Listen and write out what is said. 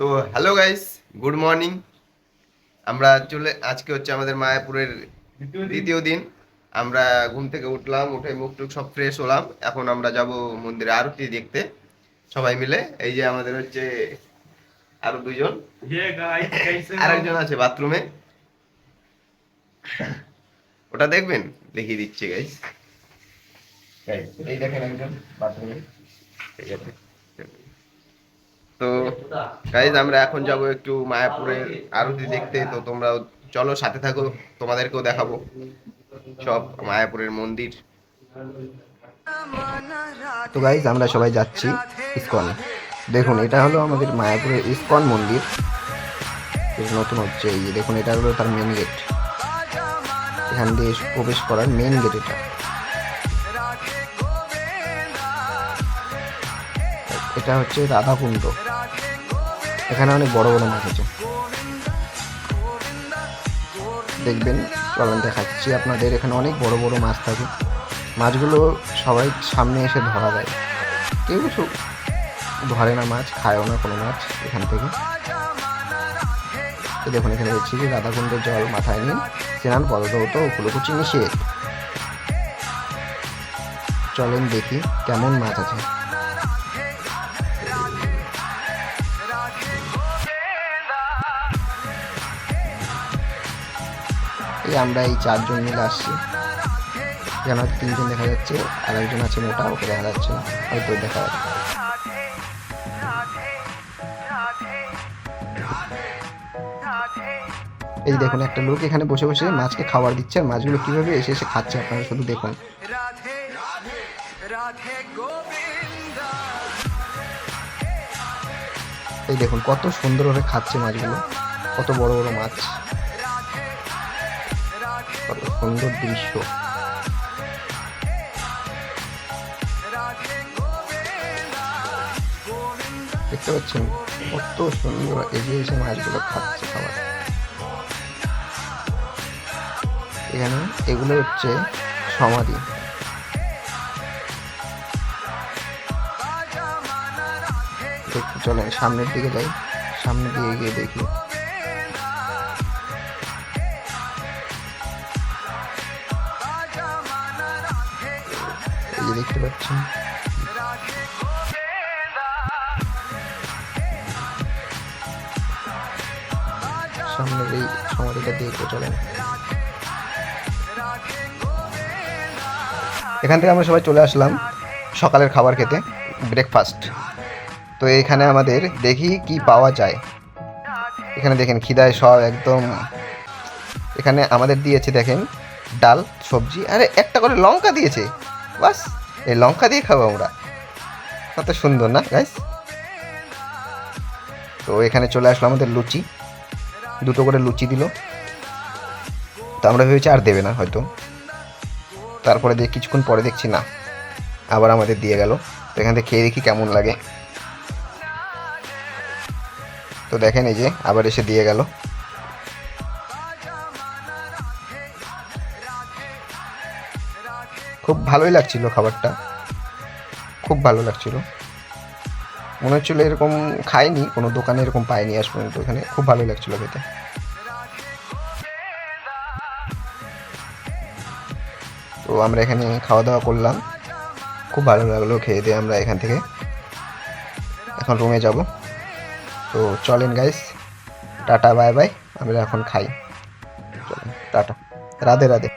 তো hello guys, good morning. আমরা আজকে হচ্ছে আমাদের মায়াপুরের দ্বিতীয় দিন। আমরা ঘুম থেকে উঠলাম, উঠে মুখ টুক সব ফ্রেশ হলাম। এখন আমরা যাব মন্দিরে আরতি দেখতে সবাই মিলে। এই যে আমাদের হচ্ছে আরো দুইজন, আরেকজন আছে বাথরুমে, ওটা দেখবেন, দেখিয়ে দিচ্ছি গাইস। এই দেখেন একজন বাথরুমে, ঠিক আছে। তো গাইজ আমরা এখন যাব একটু মায়াপুরের আরতি দেখতে। তো তোমরা চলো, সাথে থাকো, তোমাদেরকেও দেখাবো সব মায়াপুরের মন্দির। তো গাইজ আমরা সবাই যাচ্ছি ইসকন। দেখুন, এটা হলো আমাদের মায়াপুরের ইসকন মন্দির। নতুন হচ্ছে, এই যে দেখুন, এটা হলো তার মেন গেট। এখান দিয়ে প্রবেশ করার মেন গেট এটা। এটা হচ্ছে রাধাকুণ্ড। এখানে অনেক বড় বড় মাছ আছে, দেখবেন। চলেন দেখাচ্ছি আপনাদের। এখানে অনেক বড় বড় মাছ থাকে। মাছগুলো সবাই সামনে এসে ধরা দেয়, কেউ কিছু ধরে না, মাছ খায়ও না কোনো মাছ এখান থেকে। দেখুন, এখানে দেখছি যে রাধাকুণ্ডের জল মাথায় নিন, স্নান পদধৌত কুলোকুচি নিষেধ। চলেন দেখি কেমন মাছ আছে। আমরা এই চারজন মিলে আসছি। এখানে হয়তো তিনজন দেখা যাচ্ছে, আর একজন আছে মোটা, ওকে দেখা যাচ্ছে না, হয়তো দেখা যাচ্ছে। এই দেখুন, একটা লোক এখানে বসে বসে মাছকে খাবার দিচ্ছে, আর মাছগুলো কিভাবে এসে এসে খাচ্ছে আপনারা শুধু দেখুন। এই দেখুন কত সুন্দরভাবে খাচ্ছে মাছগুলো, কত বড় বড় মাছ, কত সুন্দর দৃশ্য। দেখতে পাচ্ছেন কত সুন্দর এগিয়ে এসে মাছগুলো খাচ্ছে খাবার। এখানে এগুলো হচ্ছে সমাধি। দেখতে চলেন সামনের দিকে যাই, সামনের দিকে গিয়ে দেখি। এই যে দেখতে পাচ্ছেন, সামনের এই সমাধিটা দেখতে চলেন। এখান থেকে আমরা সবাই চলে আসলাম সকালের খাবার খেতে, ব্রেকফাস্ট। তো এখানে আমাদের দেখি কি পাওয়া যায়। এখানে দেখেন খিদায় সব একদম। এখানে আমাদের দিয়েছে দেখেন ডাল, সবজি, আরে একটা করে লঙ্কা দিয়েছে, বাস এই লঙ্কা দিয়ে খাবো আমরা। কত সুন্দর না গাইস। তো এখানে চলে আসলো আমাদের লুচি, দুটো করে লুচি দিল। তো আমরা ভেবেছি আর দেবে না হয়তো, তারপরে কিছুক্ষণ পরে দেখছি না, আবার আমাদের দিয়ে গেল। তো এখান থেকে খেয়ে দেখি কেমন লাগে। তো দেখেন এই যে আবার এসে দিয়ে গেল। খুব ভালোই লাগছিল খাবারটা, খুব ভালো লাগছিল। মনে হচ্ছিল এরকম খাইনি, কোনো দোকানে এরকম পাইনি আজ পর্যন্ত। এখানে খুব ভালো লাগছিল খেতে। তো আমরা এখানে খাওয়া দাওয়া করলাম, খুব ভালো লাগলো খেয়ে দিয়ে। আমরা এখান থেকে এখন রুমে যাব। তো চলেন গাইস, টাটা বাই বাই, আমরা এখন খাই। চলেন টাটা, রাধে রাধে।